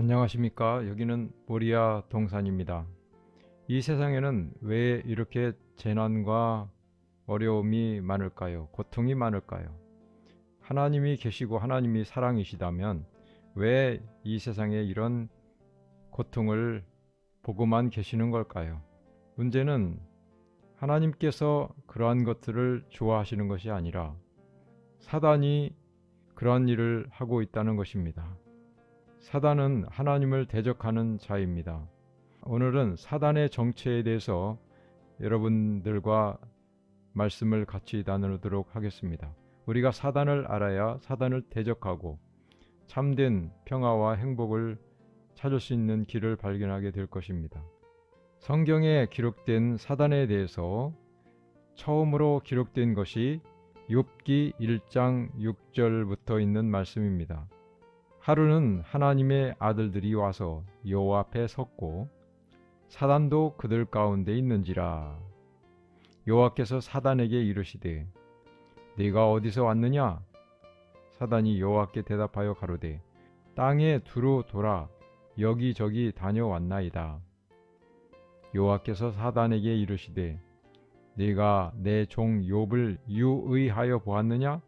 안녕하십니까. 여기는 모리아 동산입니다. 이 세상에는 왜 이렇게 재난과 어려움이 많을까요? 고통이 많을까요? 하나님이 계시고 하나님이 사랑이시다면 왜 이 세상에 이런 고통을 보고만 계시는 걸까요? 문제는 하나님께서 그러한 것들을 좋아하시는 것이 아니라 사단이 그러한 일을 하고 있다는 것입니다. 사단은 하나님을 대적하는 자입니다. 오늘은 사단의 정체에 대해서 여러분들과 말씀을 같이 나누도록 하겠습니다. 우리가 사단을 알아야 사단을 대적하고 참된 평화와 행복을 찾을 수 있는 길을 발견하게 될 것입니다. 성경에 기록된 사단에 대해서 처음으로 기록된 것이 욥기 1장 6절부터 있는 말씀입니다. 하루는 하나님의 아들들이 와서 여호와 앞에 섰고 사단도 그들 가운데 있는지라. 여호와께서 사단에게 이르시되 네가 어디서 왔느냐? 사단이 여호와께 대답하여 가로되 땅에 두루 돌아 여기저기 다녀왔나이다. 여호와께서 사단에게 이르시되 네가 내 종 욥을 유의하여 보았느냐?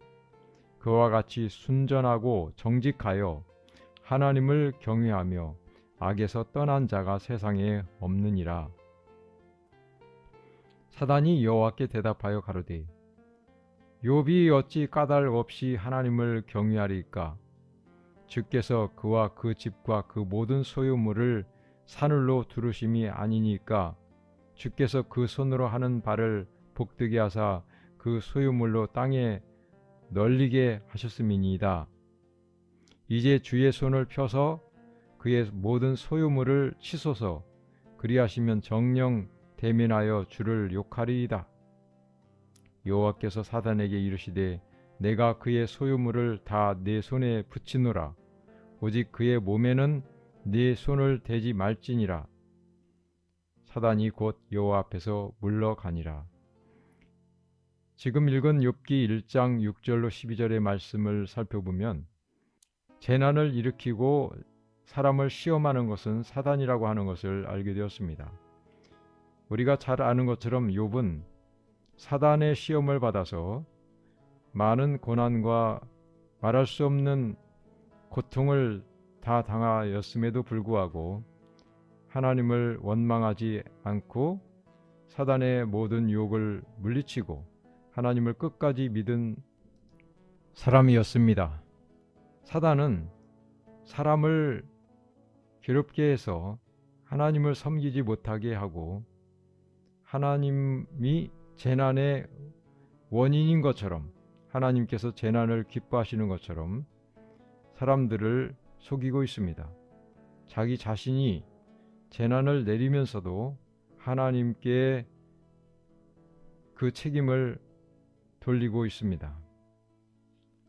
그와 같이 순전하고 정직하여 하나님을 경외하며 악에서 떠난 자가 세상에 없느니라. 사단이 여호와께 대답하여 가로되 욥이 어찌 까닭 없이 하나님을 경외하리까? 주께서 그와 그 집과 그 모든 소유물을 사늘로 두르심이 아니니까 주께서 그 손으로 하는 바를 복되게 하사 그 소유물로 땅에 널리게 하셨음이니이다. 이제 주의 손을 펴서 그의 모든 소유물을 치소서. 그리하시면 정령 대면하여 주를 욕하리이다. 여호와께서 사단에게 이르시되 내가 그의 소유물을 다 내 손에 붙이노라. 오직 그의 몸에는 네 손을 대지 말지니라. 사단이 곧 여호와 앞에서 물러가니라. 지금 읽은 욥기 1장 6절로 12절의 말씀을 살펴보면 재난을 일으키고 사람을 시험하는 것은 사단이라고 하는 것을 알게 되었습니다. 우리가 잘 아는 것처럼 욥은 사단의 시험을 받아서 많은 고난과 말할 수 없는 고통을 다 당하였음에도 불구하고 하나님을 원망하지 않고 사단의 모든 유혹을 물리치고 하나님을 끝까지 믿은 사람이었습니다. 사단은 사람을 괴롭게 해서 하나님을 섬기지 못하게 하고 하나님이 재난의 원인인 것처럼 하나님께서 재난을 기뻐하시는 것처럼 사람들을 속이고 있습니다. 자기 자신이 재난을 내리면서도 하나님께 그 책임을 돌리고 있습니다.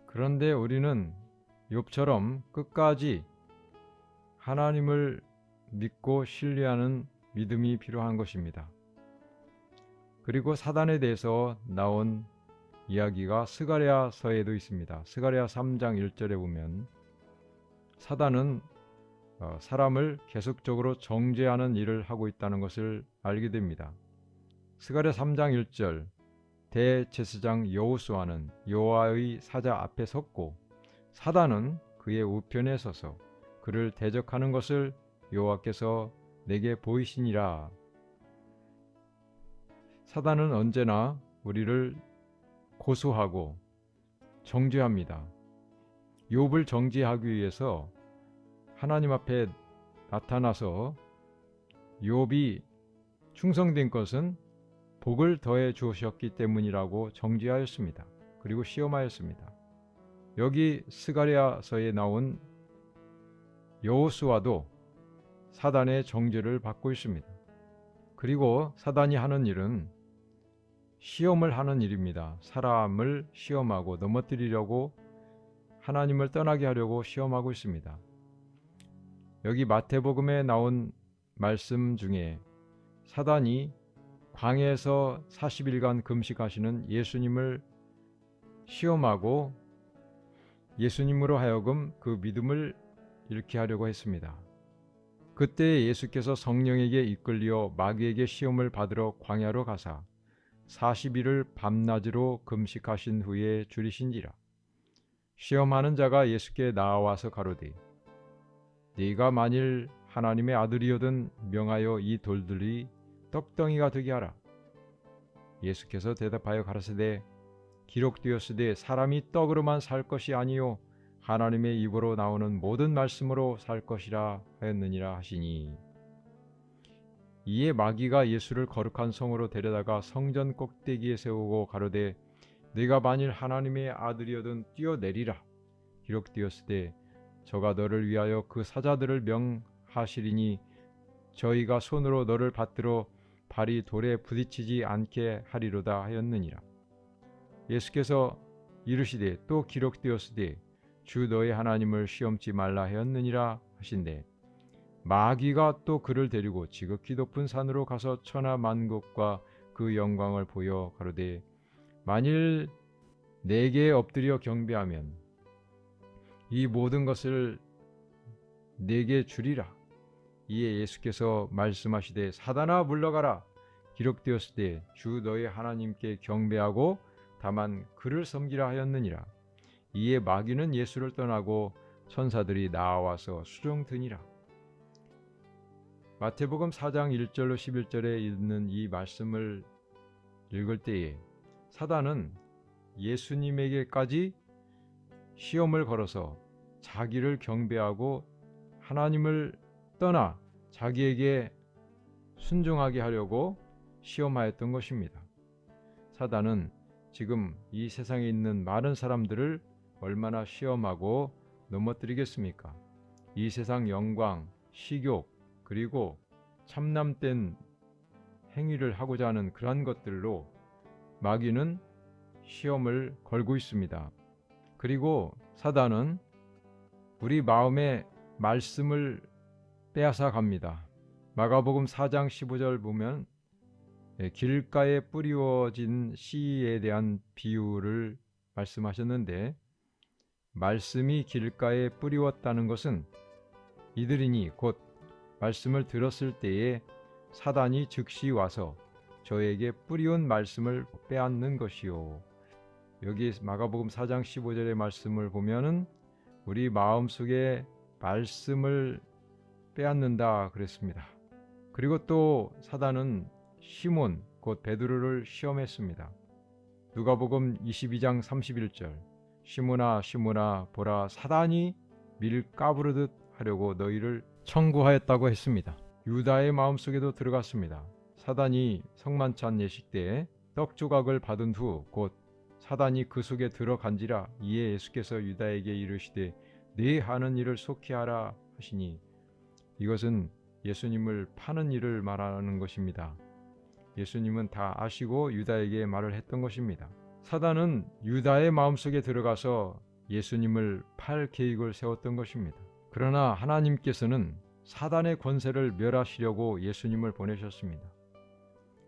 그런데 우리는 욥처럼 끝까지 하나님을 믿고 신뢰하는 믿음이 필요한 것입니다. 그리고 사단에 대해서 나온 이야기가 스가랴서에도 있습니다. 스가랴 3장 1절에 보면 사단은 사람을 계속적으로 정죄하는 일을 하고 있다는 것을 알게 됩니다. 스가랴 3장 1절 대제사장 여호수아는 여호와의 사자 앞에 섰고 사단은 그의 우편에 서서 그를 대적하는 것을 여호와께서 내게 보이시니라. 사단은 언제나 우리를 고소하고 정죄합니다. 욥을 정죄하기 위해서 하나님 앞에 나타나서 욥이 충성된 것은 복을 더해 주셨기 때문이라고 정죄하였습니다. 그리고 시험하였습니다. 여기 스가랴서에 나온 여호수아도 사단의 정죄를 받고 있습니다. 그리고 사단이 하는 일은 시험을 하는 일입니다. 사람을 시험하고 넘어뜨리려고 하나님을 떠나게 하려고 시험하고 있습니다. 여기 마태복음에 나온 말씀 중에 사단이 광야에서 40일간 금식하시는 예수님을 시험하고 예수님으로 하여금 그 믿음을 잃게 하려고 했습니다. 그때 예수께서 성령에게 이끌려 마귀에게 시험을 받으러 광야로 가사 40일을 밤낮으로 금식하신 후에 줄이신지라. 시험하는 자가 예수께 나와서 가로되 네가 만일 하나님의 아들이거든 명하여 이 돌들이 떡덩이가 되게 하라. 예수께서 대답하여 가라사대 기록되었으되 사람이 떡으로만 살 것이 아니요 하나님의 입으로 나오는 모든 말씀으로 살 것이라 하였느니라 하시니. 이에 마귀가 예수를 거룩한 성으로 데려다가 성전 꼭대기에 세우고 가로되 네가 만일 하나님의 아들이거든 뛰어내리라. 기록되었으되 저가 너를 위하여 그 사자들을 명하시리니 저희가 손으로 너를 받들어 발이 돌에 부딪히지 않게 하리로다 하였느니라. 예수께서 이르시되 또 기록되었으되 주 너의 하나님을 시험치 말라 하였느니라 하신대 마귀가 또 그를 데리고 지극히 높은 산으로 가서 천하 만국과 그 영광을 보여 가로되 만일 내게 엎드려 경배하면 이 모든 것을 내게 주리라. 이에 예수께서 말씀하시되 사단아 물러가라. 기록되었으되 주 너의 하나님께 경배하고 다만 그를 섬기라 하였느니라. 이에 마귀는 예수를 떠나고 천사들이 나와서 수종드니라. 마태복음 4장 1절로 11절에 있는 이 말씀을 읽을 때에 사단은 예수님에게까지 시험을 걸어서 자기를 경배하고 하나님을 떠나 자기에게 순종하게 하려고 시험하였던 것입니다. 사단은 지금 이 세상에 있는 많은 사람들을 얼마나 시험하고 넘어뜨리겠습니까? 이 세상 영광, 식욕, 그리고 참남된 행위를 하고자 하는 그러한 것들로 마귀는 시험을 걸고 있습니다. 그리고 사단은 우리 마음의 말씀을 빼앗아 갑니다. 마가복음 4장 15절 보면 길가에 뿌리워진 씨에 대한 비유를 말씀하셨는데 말씀이 길가에 뿌리웠다는 것은 이들이니 곧 말씀을 들었을 때에 사단이 즉시 와서 저에게 뿌리온 말씀을 빼앗는 것이요. 여기 마가복음 4장 15절의 말씀을 보면은 우리 마음속에 말씀을 빼앗는다 그랬습니다. 그리고 또 사단은 시몬 곧 베드로를 시험했습니다. 누가복음 22장 31절 시몬아 시몬아 보라 사단이 밀 까부르듯 하려고 너희를 청구하였다고 했습니다. 유다의 마음속에도 들어갔습니다. 사단이 성만찬 예식 때에 떡 조각을 받은 후 곧 사단이 그 속에 들어간지라. 이에 예수께서 유다에게 이르시되 네 하는 일을 속히 하라 하시니 이것은 예수님을 파는 일을 말하는 것입니다. 예수님은 다 아시고 유다에게 말을 했던 것입니다. 사단은 유다의 마음속에 들어가서 예수님을 팔 계획을 세웠던 것입니다. 그러나 하나님께서는 사단의 권세를 멸하시려고 예수님을 보내셨습니다.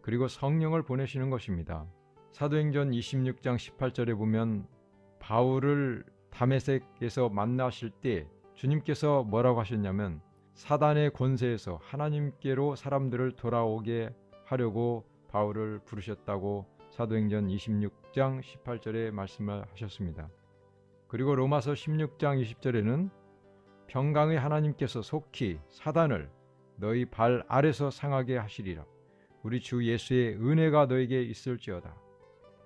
그리고 성령을 보내시는 것입니다. 사도행전 26장 18절에 보면 바울을 다메섹에서 만나실 때 주님께서 뭐라고 하셨냐면 사단의 권세에서 하나님께로 사람들을 돌아오게 하려고 바울을 부르셨다고 사도행전 26장 18절에 말씀을 하셨습니다. 그리고 로마서 16장 20절에는 평강의 하나님께서 속히 사단을 너희 발 아래서 상하게 하시리라. 우리 주 예수의 은혜가 너에게 있을지어다.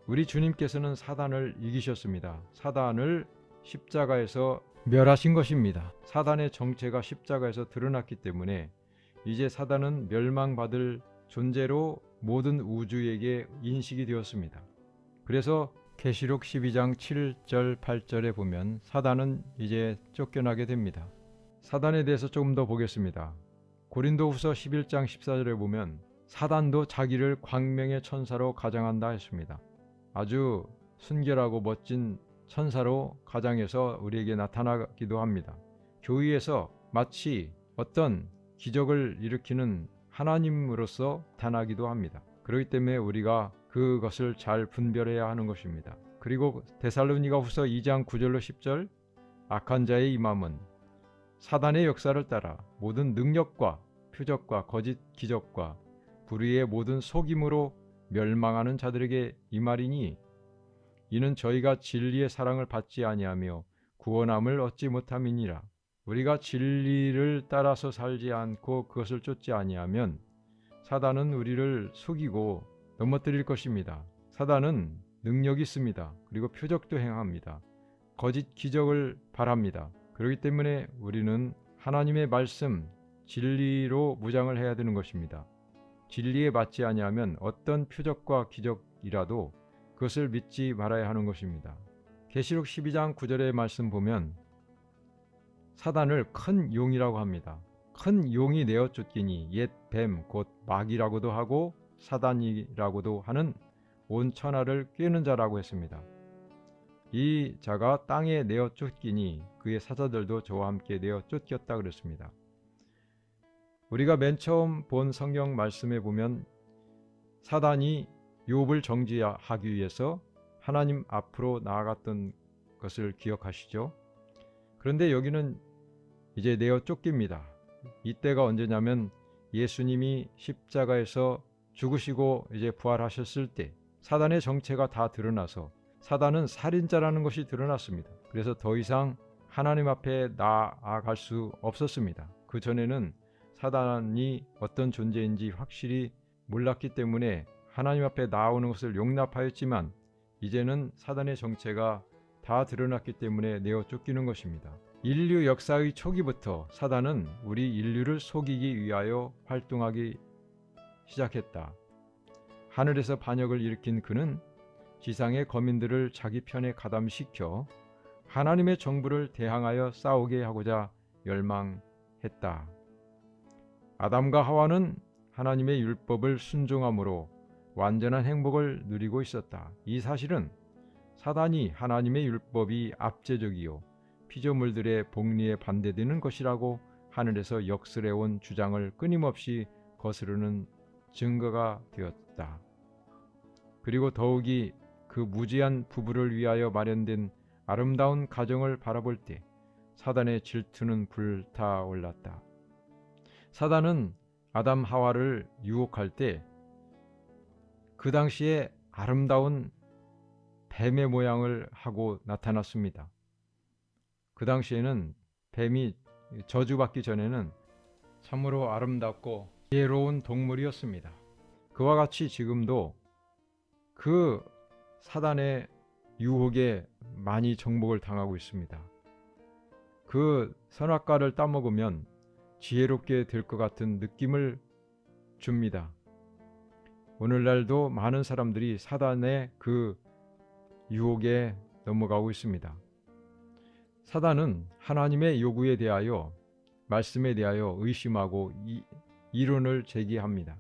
우리 주님께서는 사단을 이기셨습니다. 사단을 십자가에서 멸하신 것입니다. 사단의 정체가 십자가에서 드러났기 때문에 이제 사단은 멸망받을 존재로 모든 우주에게 인식이 되었습니다. 그래서 계시록 12장 7절 8절에 보면 사단은 이제 쫓겨나게 됩니다. 사단에 대해서 조금 더 보겠습니다. 고린도후서 11장 14절에 보면 사단도 자기를 광명의 천사로 가장한다 했습니다. 아주 순결하고 멋진 천사로 가장해서 우리에게 나타나기도 합니다. 교회에서 마치 어떤 기적을 일으키는 하나님으로서 나타나기도 합니다. 그렇기 때문에 우리가 그것을 잘 분별해야 하는 것입니다. 그리고 데살로니가 후서 2장 9절로 10절 악한 자의 임함은 사단의 역사를 따라 모든 능력과 표적과 거짓 기적과 불의의 모든 속임으로 멸망하는 자들에게 이 말이니 이는 저희가 진리의 사랑을 받지 아니하며 구원함을 얻지 못함이니라. 우리가 진리를 따라서 살지 않고 그것을 쫓지 아니하면 사단은 우리를 속이고 넘어뜨릴 것입니다. 사단은 능력이 있습니다. 그리고 표적도 행합니다. 거짓 기적을 바랍니다. 그렇기 때문에 우리는 하나님의 말씀, 진리로 무장을 해야 되는 것입니다. 진리에 맞지 아니하면 어떤 표적과 기적이라도 그것을 믿지 말아야 하는 것입니다. 계시록 12장 9절의 말씀 보면 사단을 큰 용이라고 합니다. 큰 용이 내어 쫓기니 옛 뱀 곧 마귀라고도 하고 사단이라고도 하는 온 천하를 꿰는 자라고 했습니다. 이 자가 땅에 내어 쫓기니 그의 사자들도 저와 함께 내어 쫓겼다 그랬습니다. 우리가 맨 처음 본 성경 말씀에 보면 사단이 욥을 정죄하기 위해서 하나님 앞으로 나아갔던 것을 기억하시죠? 그런데 여기는 이제 내어 쫓깁니다. 이때가 언제냐면 예수님이 십자가에서 죽으시고 이제 부활하셨을 때 사단의 정체가 다 드러나서 사단은 살인자라는 것이 드러났습니다. 그래서 더 이상 하나님 앞에 나아갈 수 없었습니다. 그 전에는 사단이 어떤 존재인지 확실히 몰랐기 때문에 하나님 앞에 나오는 것을 용납하였지만 이제는 사단의 정체가 다 드러났기 때문에 내어 쫓기는 것입니다. 인류 역사의 초기부터 사단은 우리 인류를 속이기 위하여 활동하기 시작했다. 하늘에서 반역을 일으킨 그는 지상의 거민들을 자기 편에 가담시켜 하나님의 정부를 대항하여 싸우게 하고자 열망했다. 아담과 하와는 하나님의 율법을 순종함으로 완전한 행복을 누리고 있었다. 이 사실은 사단이 하나님의 율법이 압제적이요 피조물들의 복리에 반대되는 것이라고 하늘에서 역설해온 주장을 끊임없이 거스르는 증거가 되었다. 그리고 더욱이 그 무지한 부부를 위하여 마련된 아름다운 가정을 바라볼 때 사단의 질투는 불타올랐다. 사단은 아담 하와를 유혹할 때 그 당시에 아름다운 뱀의 모양을 하고 나타났습니다. 그 당시에는 뱀이 저주받기 전에는 참으로 아름답고 지혜로운 동물이었습니다. 그와 같이 지금도 그 사단의 유혹에 많이 정복을 당하고 있습니다. 그 선악과를 따먹으면 지혜롭게 될 것 같은 느낌을 줍니다. 오늘날도 많은 사람들이 사단의 그 유혹에 넘어가고 있습니다. 사단은 하나님의 요구에 대하여 말씀에 대하여 의심하고 이론을 제기합니다.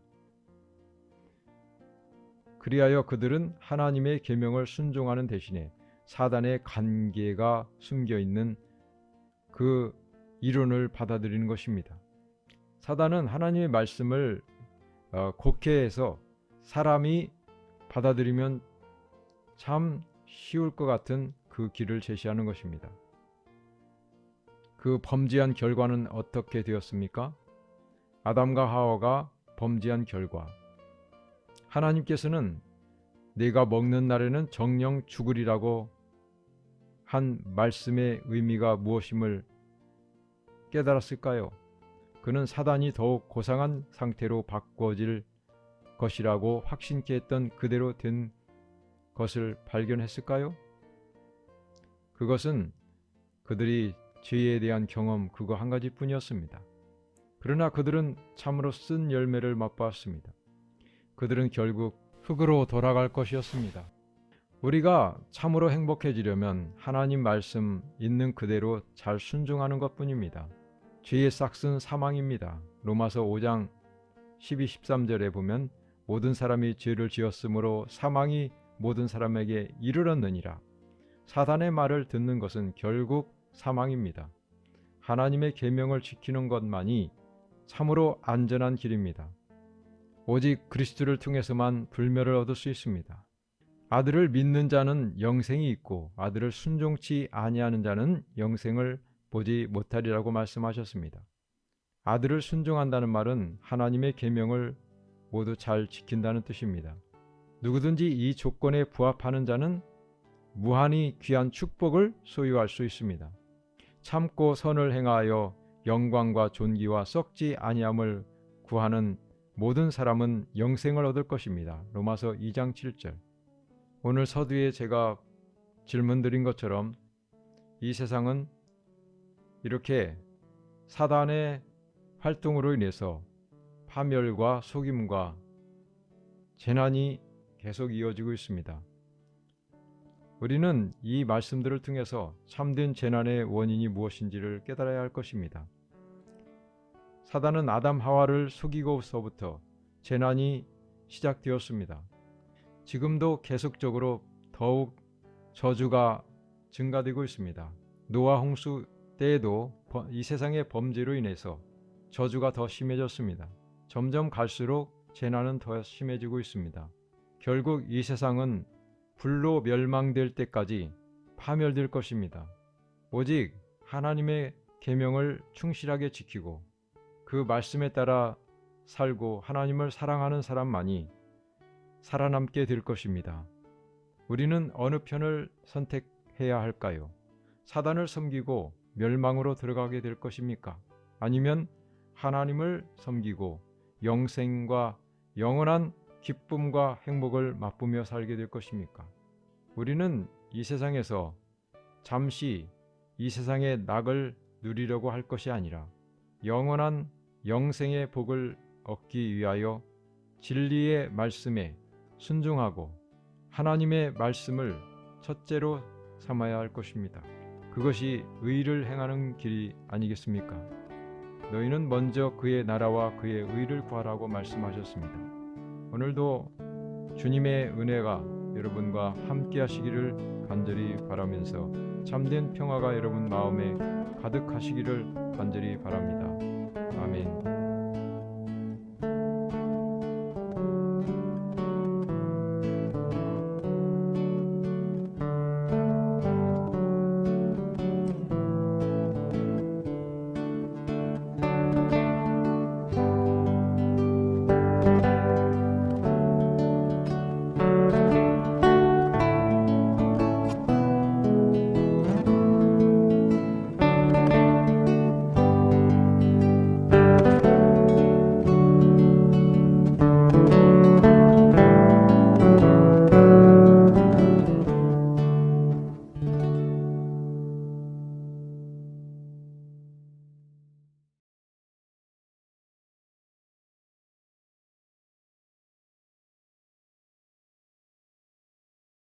그리하여 그들은 하나님의 계명을 순종하는 대신에 사단의 관계가 숨겨있는 그 이론을 받아들이는 것입니다. 사단은 하나님의 말씀을 곡해해서 사람이 받아들이면 참 쉬울 것 같은 그 길을 제시하는 것입니다. 그 범죄한 결과는 어떻게 되었습니까? 아담과 하와가 범죄한 결과, 하나님께서는 내가 먹는 날에는 정령 죽으리라고 한 말씀의 의미가 무엇임을 깨달았을까요? 그는 사단이 더욱 고상한 상태로 바꿔질 것이라고 확신케 했던 그대로 된 것을 발견했을까요? 그것은 그들이 죄에 대한 경험 그거 한 가지뿐이었습니다. 그러나 그들은 참으로 쓴 열매를 맛보았습니다. 그들은 결국 흙으로 돌아갈 것이었습니다. 우리가 참으로 행복해지려면 하나님 말씀 있는 그대로 잘 순종하는 것뿐입니다. 죄의 싹은 사망입니다. 로마서 5장 12, 13절에 보면 모든 사람이 죄를 지었으므로 사망이 모든 사람에게 이르렀느니라. 사단의 말을 듣는 것은 결국 사망입니다. 하나님의 계명을 지키는 것만이 참으로 안전한 길입니다. 오직 그리스도를 통해서만 불멸을 얻을 수 있습니다. 아들을 믿는 자는 영생이 있고 아들을 순종치 아니하는 자는 영생을 보지 못하리라고 말씀하셨습니다. 아들을 순종한다는 말은 하나님의 계명을 모두 잘 지킨다는 뜻입니다. 누구든지 이 조건에 부합하는 자는 무한히 귀한 축복을 소유할 수 있습니다. 참고 선을 행하여 영광과 존귀와 썩지 아니함을 구하는 모든 사람은 영생을 얻을 것입니다. 로마서 2장 7절. 오늘 서두에 제가 질문드린 것처럼 이 세상은 이렇게 사단의 활동으로 인해서 파멸과 속임과 재난이 계속 이어지고 있습니다. 우리는 이 말씀들을 통해서 참된 재난의 원인이 무엇인지를 깨달아야 할 것입니다. 사단은 아담 하와를 속이고서부터 재난이 시작되었습니다. 지금도 계속적으로 더욱 저주가 증가되고 있습니다. 노아 홍수 때에도 이 세상의 범죄로 인해서 저주가 더 심해졌습니다. 점점 갈수록 재난은 더 심해지고 있습니다. 결국 이 세상은 불로 멸망될 때까지 파멸될 것입니다. 오직 하나님의 계명을 충실하게 지키고 그 말씀에 따라 살고 하나님을 사랑하는 사람만이 살아남게 될 것입니다. 우리는 어느 편을 선택해야 할까요? 사단을 섬기고 멸망으로 들어가게 될 것입니까? 아니면 하나님을 섬기고 영생과 영원한 기쁨과 행복을 맛보며 살게 될 것입니까? 우리는 이 세상에서 잠시 이 세상의 낙을 누리려고 할 것이 아니라 영원한 영생의 복을 얻기 위하여 진리의 말씀에 순종하고 하나님의 말씀을 첫째로 삼아야 할 것입니다. 그것이 의를 행하는 길이 아니겠습니까? 너희는 먼저 그의 나라와 그의 의를 구하라고 말씀하셨습니다. 오늘도 주님의 은혜가 여러분과 함께 하시기를 간절히 바라면서 참된 평화가 여러분 마음에 가득하시기를 간절히 바랍니다. 아멘.